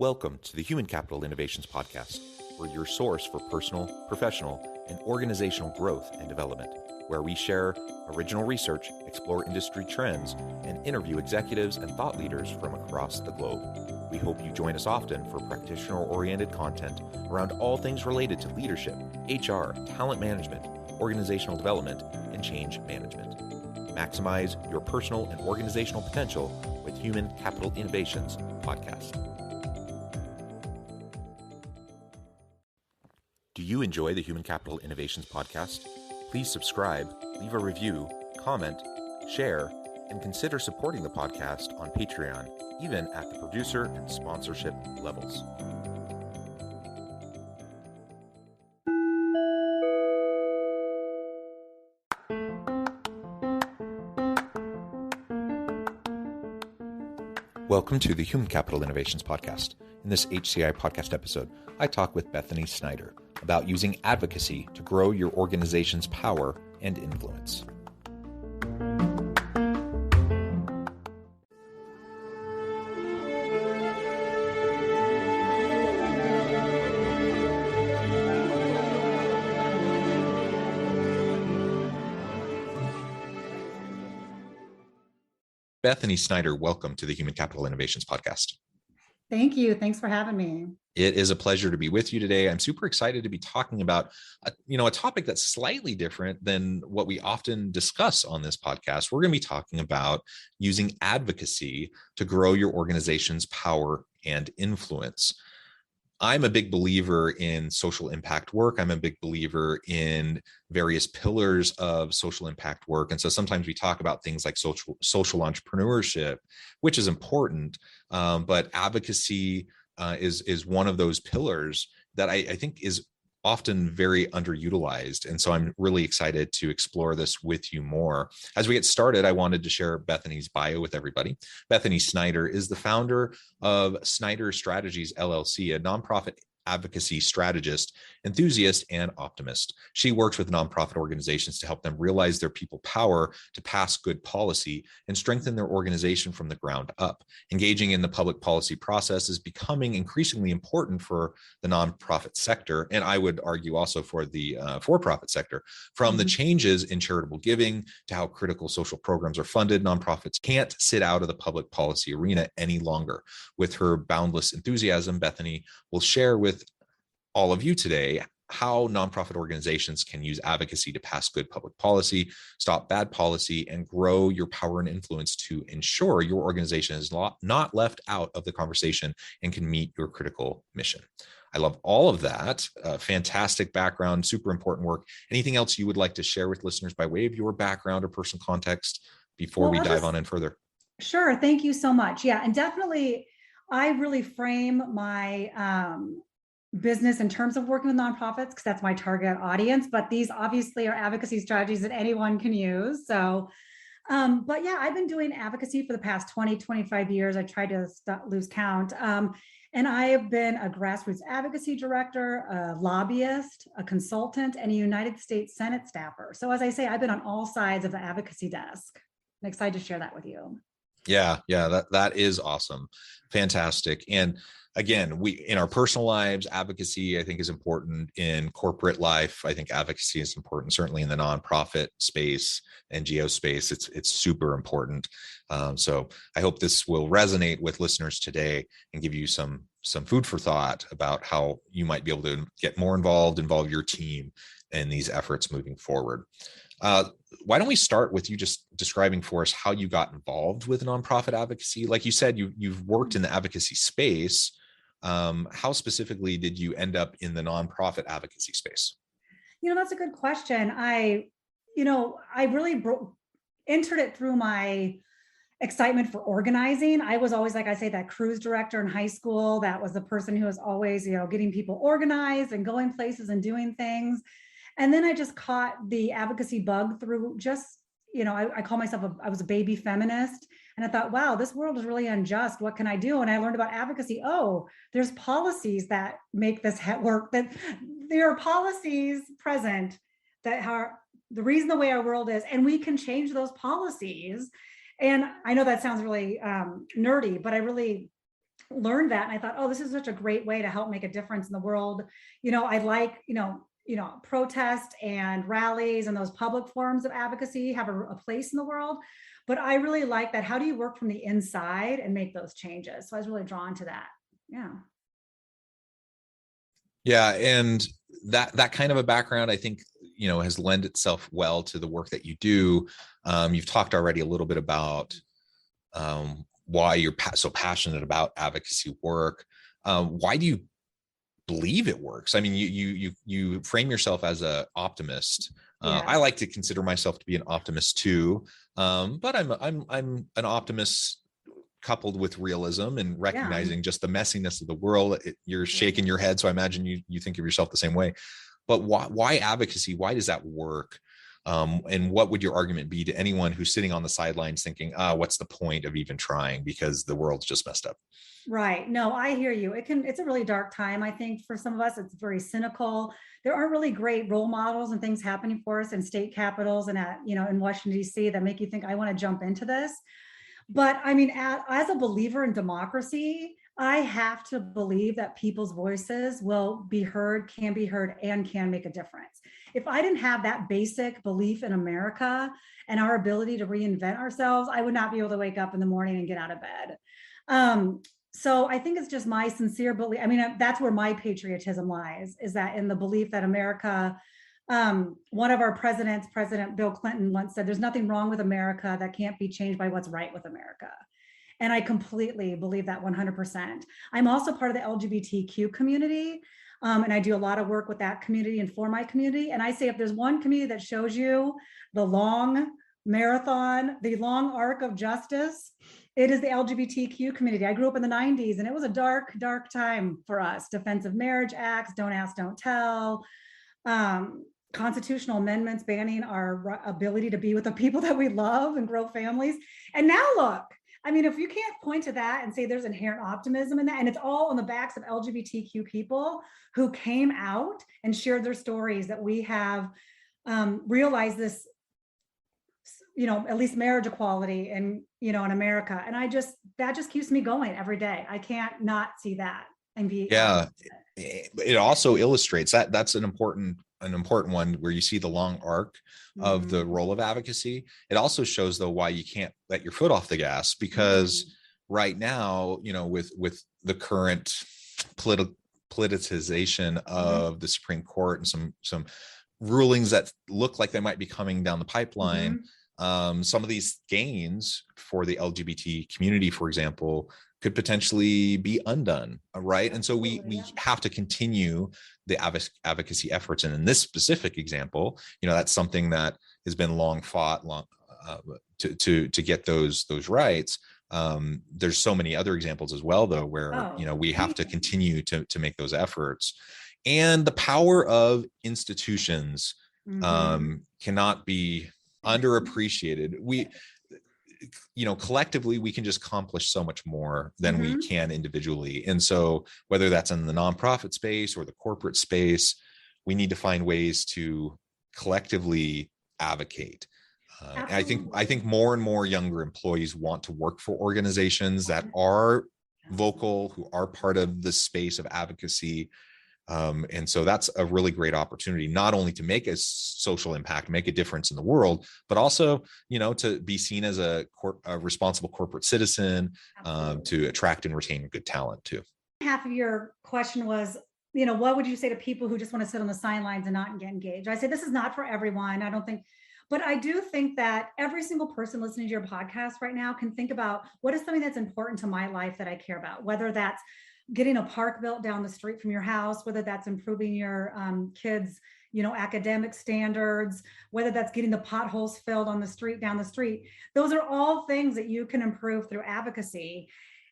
Welcome to the Human Capital Innovations Podcast. We're your source for personal, professional, and organizational growth and development, where we share original research, explore industry trends, and interview executives and thought leaders from across the globe. We hope you join us often for practitioner-oriented content around all things related to leadership, HR, talent management, organizational development, and change management. Maximize your personal and organizational potential with Human Capital Innovations Podcast. Do you enjoy the Human Capital Innovations Podcast? Please subscribe, leave a review, comment, share, and consider supporting the podcast on Patreon, even at the producer and sponsorship levels. Welcome to the Human Capital Innovations Podcast. In this HCI Podcast episode, I talk with Bethany Snyder about using advocacy to grow your organization's power and influence. Bethany Snyder, welcome to the Human Capital Innovations Podcast. Thank you. Thanks for having me. It is a pleasure to be with you today. I'm super excited to be talking about, a topic that's slightly different than what we often discuss on this podcast. We're going to be talking about using advocacy to grow your organization's power and influence. I'm a big believer in social impact work. I'm a big believer in various pillars of social impact work. And so sometimes we talk about things like social entrepreneurship, which is important, but advocacy is one of those pillars that I think is often very underutilized. And so I'm really excited to explore this with you more. As we get started, I wanted to share Bethany's bio with everybody. Bethany Snyder is the founder of Snyder Strategies, LLC, a nonprofit advocacy strategist, enthusiast, and optimist. She works with nonprofit organizations to help them realize their people power to pass good policy and strengthen their organization from the ground up. Engaging in the public policy process is becoming increasingly important for the nonprofit sector, and I would argue also for the for-profit sector. From the changes in charitable giving to how critical social programs are funded, nonprofits can't sit out of the public policy arena any longer. With her boundless enthusiasm, Bethany will share with all of you today how nonprofit organizations can use advocacy to pass good public policy, stop bad policy, and grow your power and influence to ensure your organization is not left out of the conversation and can meet your critical mission. I love all of that. Fantastic background, super important work. Anything else you would like to share with listeners by way of your background or personal context before we dive on in further? Sure. Thank you so much. Yeah, and definitely, I really frame my business in terms of working with nonprofits because that's my target audience, but these obviously are advocacy strategies that anyone can use. So, but yeah, I've been doing advocacy for the past 20, 25 years. I tried to lose count. And I have been a grassroots advocacy director, a lobbyist, a consultant, and a United States Senate staffer. So as I say, I've been on all sides of the advocacy desk. I'm excited to share that with you. Yeah, that is awesome. Fantastic. And again, we in our personal lives, advocacy, I think, is important. In corporate life, I think advocacy is important, certainly in the nonprofit space, NGO space, it's super important. So I hope this will resonate with listeners today and give you some food for thought about how you might be able to get more involve your team in these efforts moving forward. Why don't we start with you just describing for us how you got involved with nonprofit advocacy? Like you said, you've worked in the advocacy space. How specifically did you end up in the nonprofit advocacy space? That's a good question. I really entered it through my excitement for organizing. I was always, like I say, that cruise director in high school. That was the person who was always, getting people organized and going places and doing things. And then I just caught the advocacy bug through just, I call myself I was a baby feminist. And I thought, wow, this world is really unjust. What can I do? And I learned about advocacy. Oh, there's policies that make this work, that there are policies present that are the reason the way our world is, and we can change those policies. And I know that sounds really nerdy, but I really learned that, and I thought, oh, this is such a great way to help make a difference in the world. I like, protest and rallies and those public forms of advocacy have a place in the world. But I really like that. How do you work from the inside and make those changes? So I was really drawn to that. Yeah. Yeah. And that kind of a background, I think, has lent itself well to the work that you do. You've talked already a little bit about why you're so passionate about advocacy work. Why do you believe it works? I mean, you frame yourself as an optimist. Yeah. I like to consider myself to be an optimist too, but I'm an optimist coupled with realism and recognizing just the messiness of the world. You're shaking your head, so I imagine you think of yourself the same way. But why advocacy? Why does that work? And what would your argument be to anyone who's sitting on the sidelines thinking, what's the point of even trying because the world's just messed up? Right. No, I hear you. It's a really dark time. I think for some of us, it's very cynical. There aren't really great role models and things happening for us in state capitals and in Washington, D.C. that make you think, I want to jump into this. But I mean, as a believer in democracy, I have to believe that people's voices will be heard, and can make a difference. If I didn't have that basic belief in America and our ability to reinvent ourselves, I would not be able to wake up in the morning and get out of bed. So I think it's just my sincere belief. I mean, that's where my patriotism lies, is that in the belief that America, one of our presidents, President Bill Clinton, once said, there's nothing wrong with America that can't be changed by what's right with America. And I completely believe that 100%. I'm also part of the LGBTQ community. And I do a lot of work with that community and for my community. And I say, if there's one community that shows you the long marathon, the long arc of justice, it is the LGBTQ community. I grew up in the 90s and it was a dark, dark time for us. Defensive Marriage Acts, Don't Ask, Don't Tell, constitutional amendments banning our ability to be with the people that we love and grow families. And now look, I mean, if you can't point to that and say there's inherent optimism in that, and it's all on the backs of LGBTQ people who came out and shared their stories, that we have realized this, at least marriage equality in America. And that just keeps me going every day. I can't not see that and be. Yeah. It also illustrates that's an important one, where you see the long arc of the role of advocacy. It also shows, though, why you can't let your foot off the gas, because right now, with the current politicization of the Supreme Court and some rulings that look like they might be coming down the pipeline, some of these gains for the LGBT community, for example, could potentially be undone, right? And so we have to continue the advocacy efforts. And in this specific example, that's something that has been long fought to get those rights. There's so many other examples as well, though, where we have to continue to make those efforts. And the power of institutions cannot be underappreciated. Collectively, we can just accomplish so much more than we can individually. And so whether that's in the nonprofit space or the corporate space, we need to find ways to collectively advocate. I think more and more younger employees want to work for organizations that are vocal, who are part of the space of advocacy. And so that's a really great opportunity, not only to make a social impact, make a difference in the world, but also, to be seen as a responsible corporate citizen, to attract and retain good talent too. Half of your question was, what would you say to people who just want to sit on the sidelines and not get engaged? I say, this is not for everyone. I don't think, but I do think that every single person listening to your podcast right now can think about, what is something that's important to my life that I care about, whether that's getting a park built down the street from your house, whether that's improving your kids, academic standards, whether that's getting the potholes filled on the street, down the street. Those are all things that you can improve through advocacy.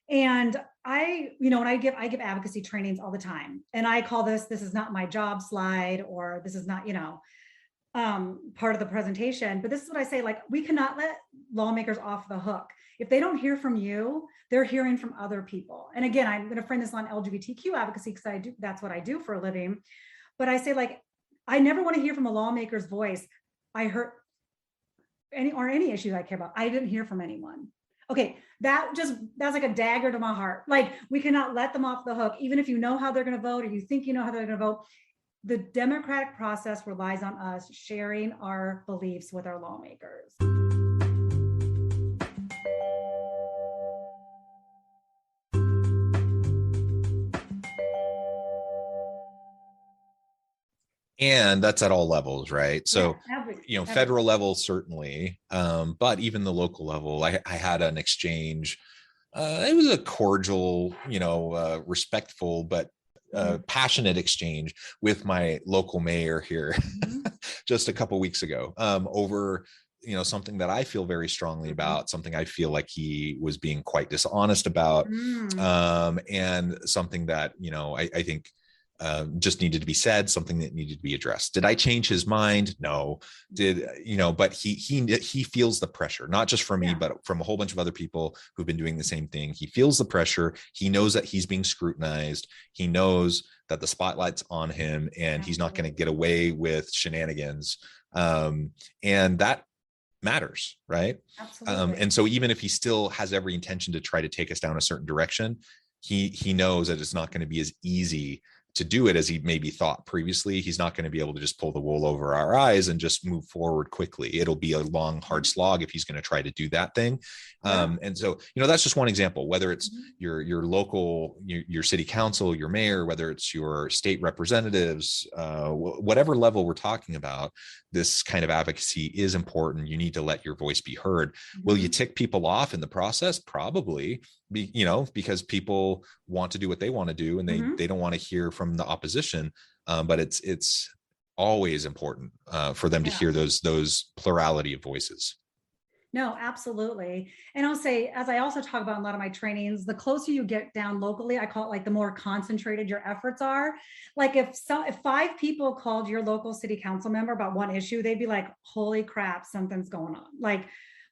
And I give advocacy trainings all the time. And I call this is not my job slide, or this is not, part of the presentation, but this is what I say, like, we cannot let lawmakers off the hook. If they don't hear from you, they're hearing from other people. And again, I'm going to frame this on LGBTQ advocacy because that's what I do for a living. But I say, like, I never want to hear from a lawmaker's voice, I heard any issue I care about, I didn't hear from anyone. Okay, that's like a dagger to my heart. Like, we cannot let them off the hook, even if you know how they're going to vote, or you think you know how they're going to vote. The democratic process relies on us sharing our beliefs with our lawmakers. And that's at all levels, right? So, yeah, federal level, certainly, but even the local level, I had an exchange. It was a cordial, respectful, but passionate exchange with my local mayor here just a couple weeks ago, over something that I feel very strongly about, something I feel like he was being quite dishonest about, and something that I think just needed to be said, something that needed to be addressed. Did I change his mind? No. But he feels the pressure, not just from me, but from a whole bunch of other people who've been doing the same thing. He feels the pressure. He knows that he's being scrutinized. He knows that the spotlight's on him, and he's not going to get away with shenanigans. And that matters, right? Absolutely. And so even if he still has every intention to try to take us down a certain direction, he knows that it's not going to be as easy to do it as he maybe thought previously. He's not going to be able to just pull the wool over our eyes and just move forward quickly. It'll be a long, hard slog if he's going to try to do that thing. And so, that's just one example, whether it's your local, your city council, your mayor, whether it's your state representatives, whatever level we're talking about, this kind of advocacy is important. You need to let your voice be heard. Will you tick people off in the process? Probably, because people want to do what they want to do, and they don't want to hear from the opposition. But it's always important for them to hear those plurality of voices. No, absolutely. And I'll say, as I also talk about in a lot of my trainings, the closer you get down locally, I call it like the more concentrated your efforts are. Like if 5 people called your local city council member about one issue, they'd be like, holy crap, something's going on. Like,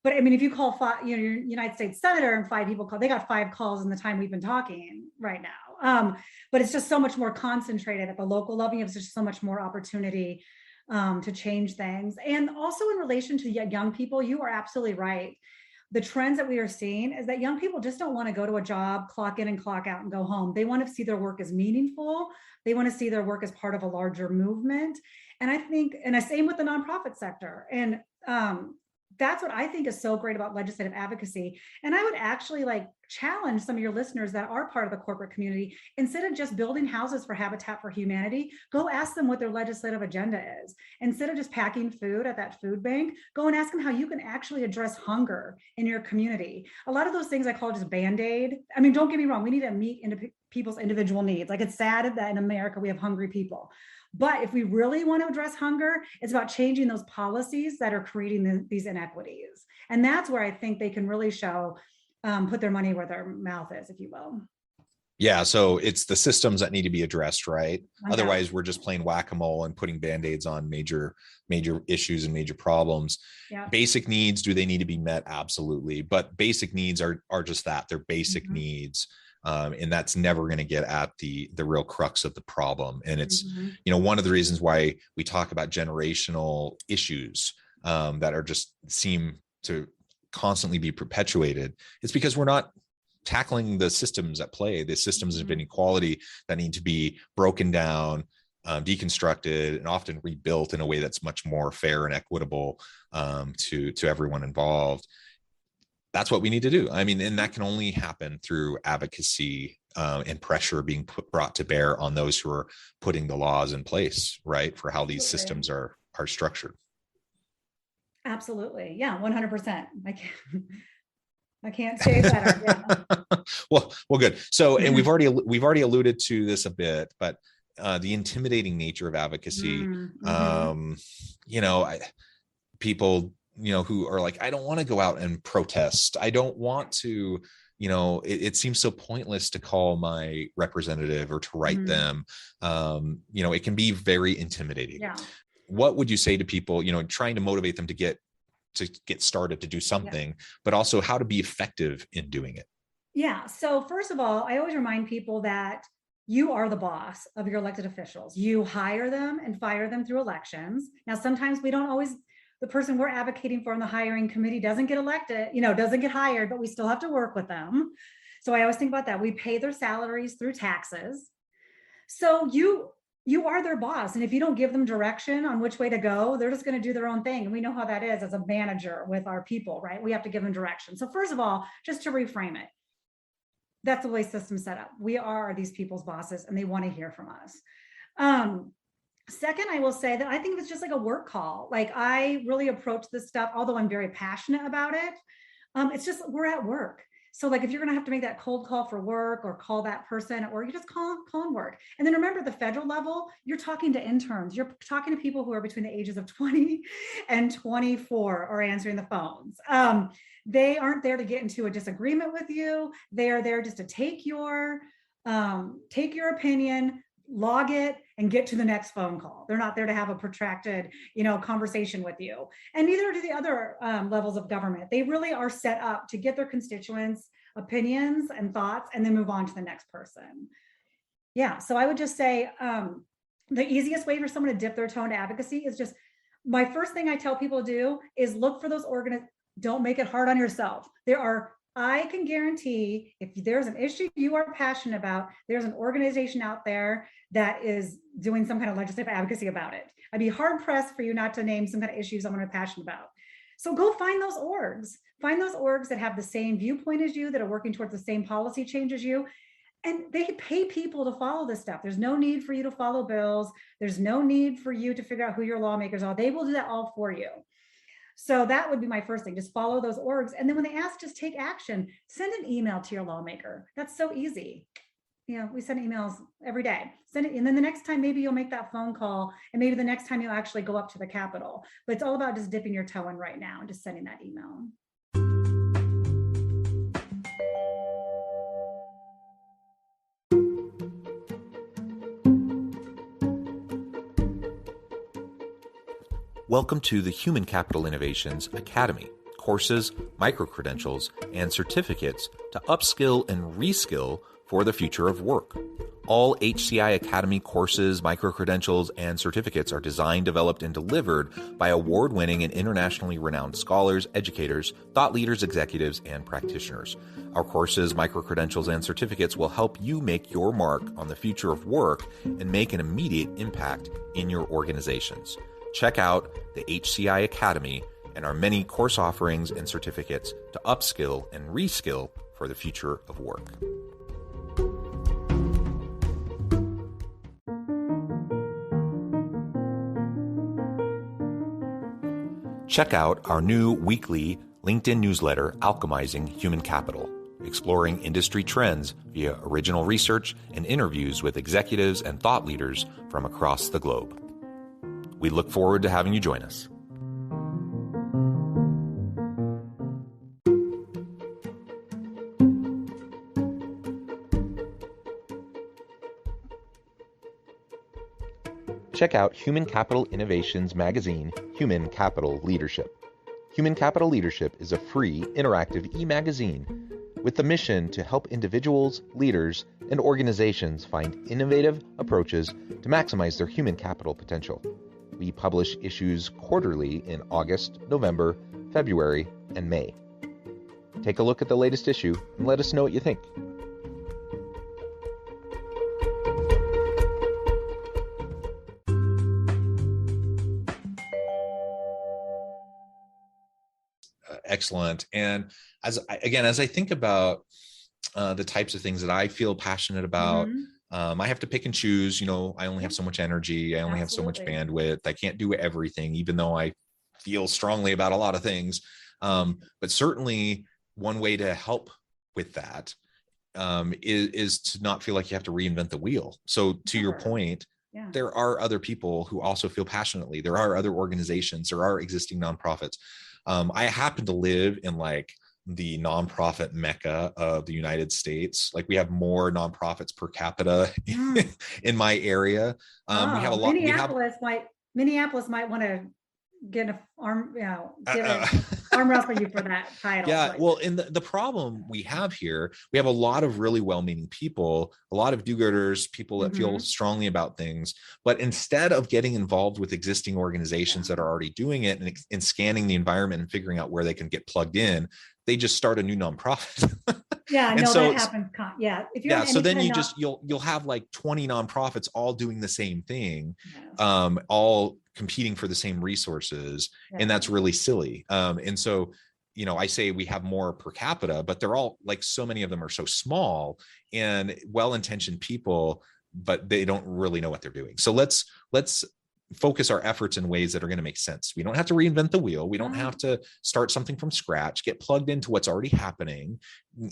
but I mean, if you call 5, your United States Senator, and 5 people call, they got 5 calls in the time we've been talking right now. But it's just so much more concentrated at the local level. It's just so much more opportunity to change things. And also in relation to young people, you are absolutely right. The trends that we are seeing is that young people just don't want to go to a job, clock in and clock out and go home. They want to see their work as meaningful. They want to see their work as part of a larger movement. And I think, and the same with the nonprofit sector. And that's what I think is so great about legislative advocacy. And I would actually challenge some of your listeners that are part of the corporate community, instead of just building houses for Habitat for Humanity, go ask them what their legislative agenda is. Instead of just packing food at that food bank, go and ask them how you can actually address hunger in your community. A lot of those things I call just Band-Aid. I mean, don't get me wrong, we need to meet people's individual needs. Like, it's sad that in America we have hungry people. But if we really want to address hunger, it's about changing those policies that are creating these inequities. And that's where I think they can really show, put their money where their mouth is, if you will. Yeah. So it's the systems that need to be addressed, right? Okay. Otherwise, we're just playing whack-a-mole and putting Band-Aids on major issues and major problems. Yeah. Basic needs, do they need to be met? Absolutely. But basic needs are just that. They're basic needs. And that's never going to get at the real crux of the problem. And it's, one of the reasons why we talk about generational issues that are just seem to constantly be perpetuated. It's because we're not tackling the systems at play, the systems of inequality that need to be broken down, deconstructed, and often rebuilt in a way that's much more fair and equitable to everyone involved. That's what we need to do. I mean, and that can only happen through advocacy and pressure being brought to bear on those who are putting the laws in place, right, for how these systems are structured. Absolutely. Yeah, 100%. I can't say better. Yeah. well, good. So, and we've already alluded to this a bit, but the intimidating nature of advocacy, people, who are like, I don't want to go out and protest. I don't want to, it seems so pointless to call my representative or to write them. It can be very intimidating. Yeah. What would you say to people, trying to motivate them to get started to do something, but also how to be effective in doing it? Yeah. So first of all, I always remind people that you are the boss of your elected officials. You hire them and fire them through elections. Now, sometimes we don't always the person we're advocating for in the hiring committee doesn't get elected, doesn't get hired, but we still have to work with them. So I always think about that. We pay their salaries through taxes. So you are their boss. And if you don't give them direction on which way to go, they're just going to do their own thing. And we know how that is as a manager with our people, right? We have to give them direction. So first of all, just to reframe it, that's the way system's set up. We are these people's bosses and they want to hear from us. Second, I will say that I think it's just like a work call. Like I really approach this stuff, although I'm very passionate about it. It's just, we're at work. So like if you're going to have to make that cold call for work or call that person at work, you just call and work. And then remember, at the federal level, you're talking to interns. You're talking to people who are between the ages of 20 and 24 or answering the phones. They aren't there to get into a disagreement with you. They are there just to take your opinion, log it, and get to the next phone call. They're not there to have a protracted, conversation with you. And neither do the other levels of government. They really are set up to get their constituents' opinions and thoughts and then move on to the next person. Yeah, so I would just say the easiest way for someone to dip their toe into advocacy is just, my first thing I tell people to do is look for those don't make it hard on yourself. I can guarantee if there's an issue you are passionate about, there's an organization out there that is doing some kind of legislative advocacy about it. I'd be hard pressed for you not to name some kind of issues someone is passionate about. So go find those orgs. Find those orgs that have the same viewpoint as you, that are working towards the same policy change as you. And they pay people to follow this stuff. There's no need for you to follow bills. There's no need for you to figure out who your lawmakers are. They will do that all for you. So that would be my first thing, just follow those orgs. And then when they ask, just take action. Send an email to your lawmaker. That's so easy. We send emails every day. Send it, and then the next time, maybe you'll make that phone call, and maybe the next time you'll actually go up to the Capitol. But it's all about just dipping your toe in right now and just sending that email. Welcome to the Human Capital Innovations Academy. Courses, micro-credentials, and certificates to upskill and reskill for the future of work. All HCI Academy courses, micro-credentials, and certificates are designed, developed, and delivered by award-winning and internationally renowned scholars, educators, thought leaders, executives, and practitioners. Our courses, micro-credentials, and certificates will help you make your mark on the future of work and make an immediate impact in your organizations. Check out the HCI Academy and our many course offerings and certificates to upskill and reskill for the future of work. Check out our new weekly LinkedIn newsletter, Alchemizing Human Capital, exploring industry trends via original research and interviews with executives and thought leaders from across the globe. We look forward to having you join us. Check out Human Capital Innovations magazine, Human Capital Leadership. Human Capital Leadership is a free, interactive e-magazine with the mission to help individuals, leaders, and organizations find innovative approaches to maximize their human capital potential. We publish issues quarterly in August, November, February, and May. Take a look at the latest issue and let us know what you think. Excellent. And as I think about the types of things that I feel passionate about, I have to pick and choose. I only have so much energy. I only have so much bandwidth. I can't do everything, even though I feel strongly about a lot of things. But certainly one way to help with that is to not feel like you have to reinvent the wheel. So to your point, there are other people who also feel passionately. There are other organizations. There are existing nonprofits. I happen to live in the nonprofit mecca of the United States. We have more nonprofits per capita in my area. We have a lot. Minneapolis might want to get an arm, arm wrestle you for that title. Yeah. But. Well, and the problem we have here, we have a lot of really well-meaning people, a lot of do-gooders, people that feel strongly about things, but instead of getting involved with existing organizations that are already doing it and scanning the environment and figuring out where they can get plugged in, they just start a new nonprofit. Yeah, and no, so, that happens. If you're so then you'll have like 20 nonprofits all doing the same thing, all competing for the same resources. Yeah. And that's really silly. And so, I say we have more per capita, but they're all like, so many of them are so small and well-intentioned people, but they don't really know what they're doing. So let's focus our efforts in ways that are going to make sense. We don't have to reinvent the wheel. We don't have to start something from scratch, get plugged into what's already happening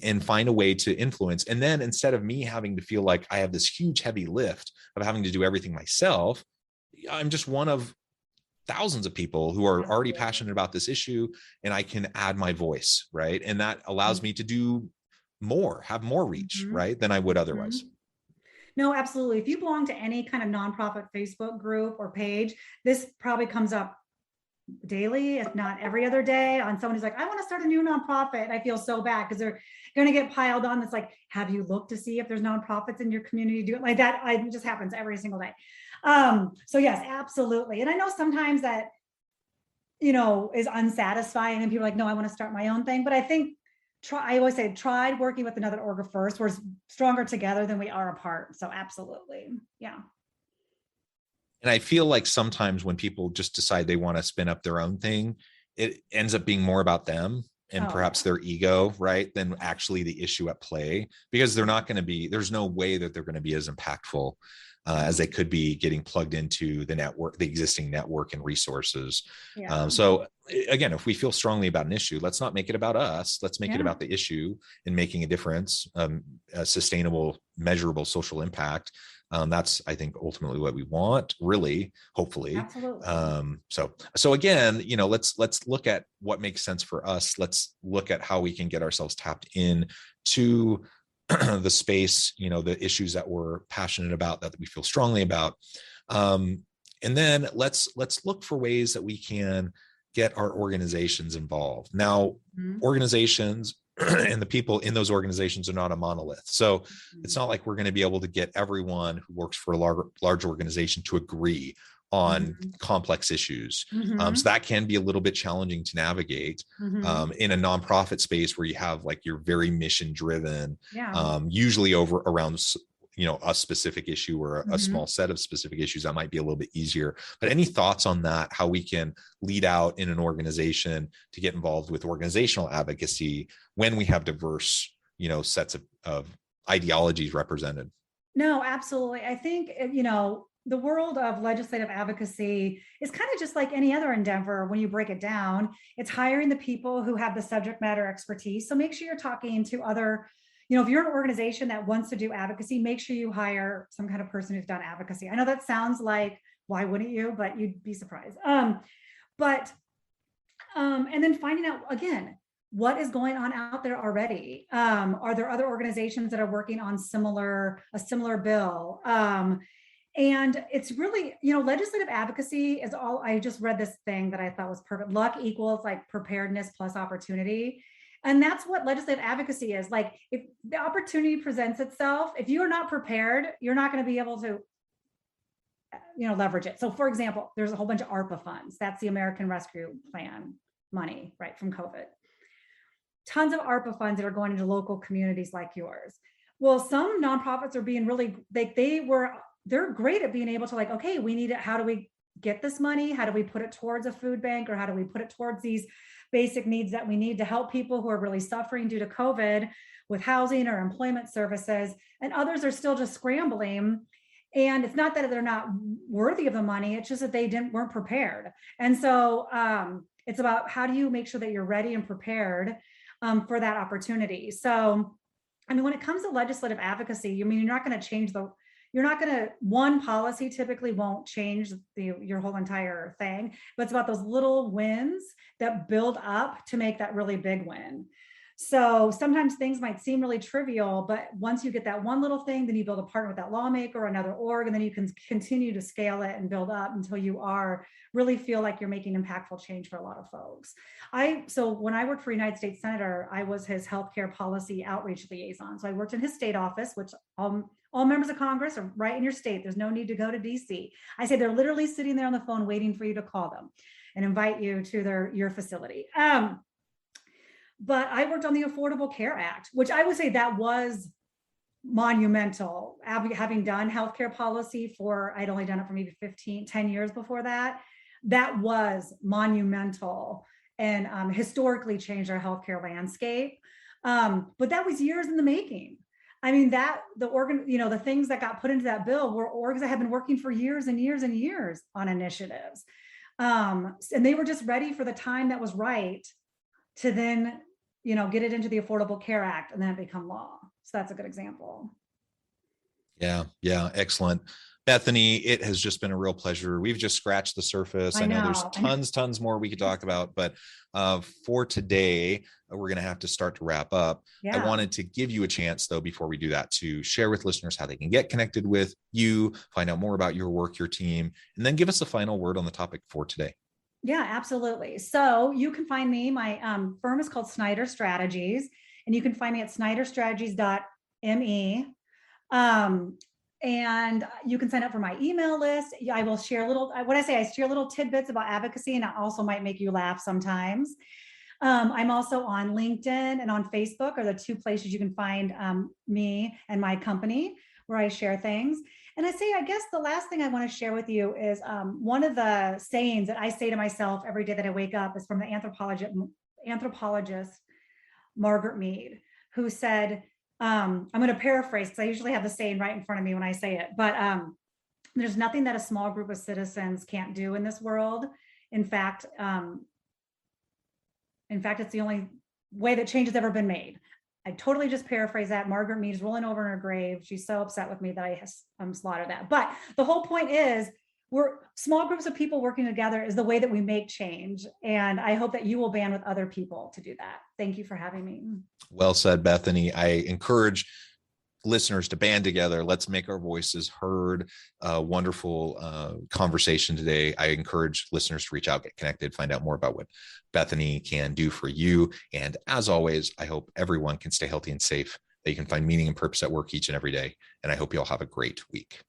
and find a way to influence. And then instead of me having to feel like I have this huge heavy lift of having to do everything myself, I'm just one of thousands of people who are already passionate about this issue, and I can add my voice, right? And that allows me to do more, have more reach, right, than I would otherwise. No, absolutely. If you belong to any kind of nonprofit Facebook group or page, this probably comes up daily, if not every other day, on someone who's like, I want to start a new nonprofit. And I feel so bad because they're going to get piled on. It's like, have you looked to see if there's nonprofits in your community do it like that? It just happens every single day. So yes, absolutely. And I know sometimes that, is unsatisfying and people are like, no, I want to start my own thing. But I think I always say, try working with another org first. We're stronger together than we are apart. So absolutely. Yeah. And I feel like sometimes when people just decide they want to spin up their own thing, it ends up being more about them and perhaps their ego, right, than actually the issue at play, because they're not going to be, there's no way that they're going to be as impactful as they could be getting plugged into the network, the existing network and resources. Yeah. So again, if we feel strongly about an issue, let's not make it about us. Let's make it about the issue and making a difference, a sustainable, measurable social impact. That's, I think, ultimately what we want, really, hopefully. Absolutely. So again, let's look at what makes sense for us. Let's look at how we can get ourselves tapped in to the space, the issues that we're passionate about, that we feel strongly about. And then let's look for ways that we can get our organizations involved. Now, organizations and the people in those organizations are not a monolith. So it's not like we're going to be able to get everyone who works for a large organization to agree on complex issues. So that can be a little bit challenging to navigate in a nonprofit space where you have like, you're very mission driven, usually around a specific issue or a small set of specific issues. That might be a little bit easier. But any thoughts on that, how we can lead out in an organization to get involved with organizational advocacy when we have diverse, sets of ideologies represented? No, absolutely. I think, the world of legislative advocacy is kind of just like any other endeavor. When you break it down, it's hiring the people who have the subject matter expertise. So make sure you're talking to other, if you're an organization that wants to do advocacy, make sure you hire some kind of person who's done advocacy. I know that sounds like, why wouldn't you? But you'd be surprised. And then finding out, again, what is going on out there already? Are there other organizations that are working on a similar bill? And it's really, legislative advocacy is all, I just read this thing that I thought was perfect. Luck equals like preparedness plus opportunity. And that's what legislative advocacy is. Like, if the opportunity presents itself, if you are not prepared, you're not going to be able to, leverage it. So for example, there's a whole bunch of ARPA funds. That's the American Rescue Plan money, right, from COVID. Tons of ARPA funds that are going into local communities like yours. Well, some nonprofits are being really, they're great at being able to like, okay, we need it. How do we get this money? How do we put it towards a food bank? Or how do we put it towards these basic needs that we need to help people who are really suffering due to COVID with housing or employment services? And others are still just scrambling. And it's not that they're not worthy of the money. It's just that they weren't prepared. And so it's about, how do you make sure that you're ready and prepared for that opportunity? So, when it comes to legislative advocacy, you're not going to change one policy typically won't change your whole entire thing, but it's about those little wins that build up to make that really big win. So sometimes things might seem really trivial, but once you get that one little thing, then you build a partner with that lawmaker or another org, and then you can continue to scale it and build up until you are really feel like you're making impactful change for a lot of folks. So when I worked for United States Senator, I was his healthcare policy outreach liaison. So I worked in his state office, which all members of Congress are right in your state. There's no need to go to DC. I say they're literally sitting there on the phone waiting for you to call them and invite you to your facility. But I worked on the Affordable Care Act, which I would say that was monumental. Having done healthcare policy I'd only done it for maybe 10 years before that. That was monumental and historically changed our healthcare landscape. But that was years in the making. I mean, the things that got put into that bill were orgs that have been working for years and years and years on initiatives. And they were just ready for the time that was right to then, get it into the Affordable Care Act and then it become law. So that's a good example. Yeah. Excellent. Bethany, it has just been a real pleasure. We've just scratched the surface. I know there's tons more we could talk about, but for today, we're going to have to start to wrap up. Yeah. I wanted to give you a chance, though, before we do that, to share with listeners how they can get connected with you, find out more about your work, your team, and then give us a final word on the topic for today. Yeah, absolutely. So you can find me. My firm is called Snyder Strategies, and you can find me at snyderstrategies.me. And you can sign up for my email list. I will share I share little tidbits about advocacy, and I also might make you laugh sometimes. I'm also on LinkedIn and on Facebook are the two places you can find me and my company where I share things. And I guess the last thing I want to share with you is one of the sayings that I say to myself every day that I wake up is from the anthropologist Margaret Mead, who said, I'm going to paraphrase because I usually have the saying right in front of me when I say it, but there's nothing that a small group of citizens can't do in this world. In fact, it's the only way that change has ever been made. I totally just paraphrase that. Margaret Mead is rolling over in her grave. She's so upset with me that I slaughtered that. But the whole point is, we're small groups of people working together is the way that we make change. And I hope that you will band with other people to do that. Thank you for having me. Well said, Bethany. I encourage listeners to band together. Let's make our voices heard. Wonderful conversation today. I encourage listeners to reach out, get connected, find out more about what Bethany can do for you. And as always, I hope everyone can stay healthy and safe, that you can find meaning and purpose at work each and every day. And I hope you all have a great week.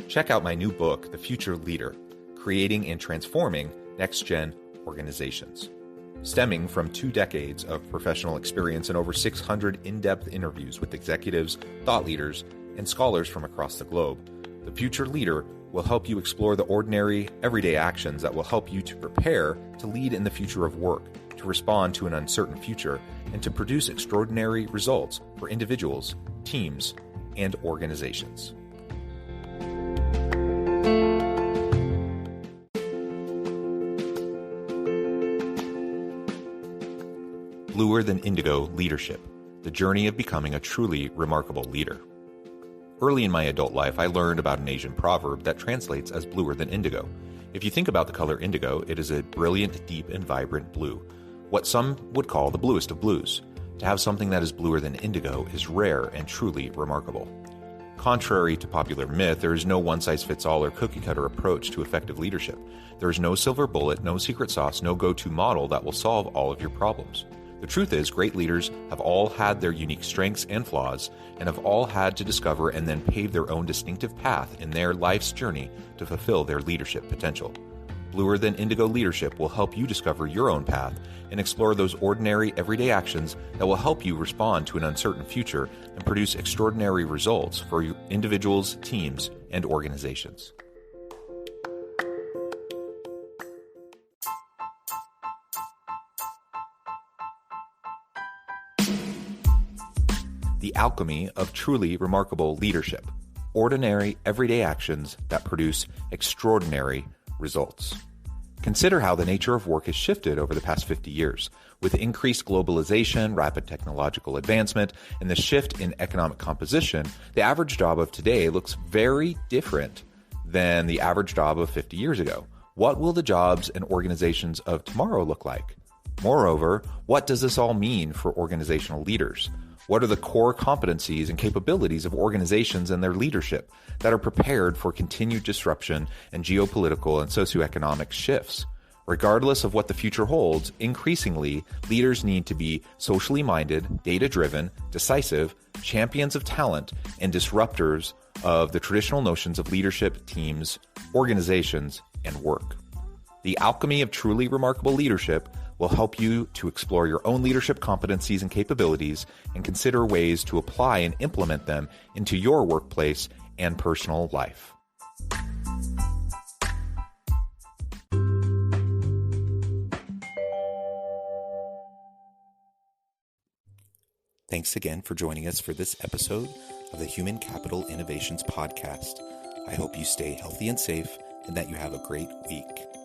Check out my new book, The Future Leader, Creating and Transforming Next-Gen Organizations. Stemming from 2 decades of professional experience and over 600 in-depth interviews with executives, thought leaders, and scholars from across the globe, The Future Leader will help you explore the ordinary, everyday actions that will help you to prepare to lead in the future of work, to respond to an uncertain future, and to produce extraordinary results for individuals, teams, and organizations. Bluer Than Indigo Leadership, the journey of becoming a truly remarkable leader. Early in my adult life, I learned about an Asian proverb that translates as bluer than indigo. If you think about the color indigo, it is a brilliant, deep, and vibrant blue, what some would call the bluest of blues. To have something that is bluer than indigo is rare and truly remarkable. Contrary to popular myth, there is no one-size-fits-all or cookie-cutter approach to effective leadership. There is no silver bullet, no secret sauce, no go-to model that will solve all of your problems. The truth is, great leaders have all had their unique strengths and flaws, and have all had to discover and then pave their own distinctive path in their life's journey to fulfill their leadership potential. Bluer Than Indigo Leadership will help you discover your own path and explore those ordinary, everyday actions that will help you respond to an uncertain future and produce extraordinary results for individuals, teams, and organizations. The Alchemy of Truly Remarkable Leadership. Ordinary, everyday actions that produce extraordinary results. Consider how the nature of work has shifted over the past 50 years. With increased globalization, rapid technological advancement, and the shift in economic composition, the average job of today looks very different than the average job of 50 years ago. What will the jobs and organizations of tomorrow look like? Moreover, what does this all mean for organizational leaders? What are the core competencies and capabilities of organizations and their leadership that are prepared for continued disruption and geopolitical and socioeconomic shifts? Regardless of what the future holds, increasingly, leaders need to be socially minded, data-driven, decisive, champions of talent, and disruptors of the traditional notions of leadership, teams, organizations, and work. The Alchemy of Truly Remarkable Leadership will help you to explore your own leadership competencies and capabilities and consider ways to apply and implement them into your workplace and personal life. Thanks again for joining us for this episode of the Human Capital Innovations Podcast. I hope you stay healthy and safe and that you have a great week.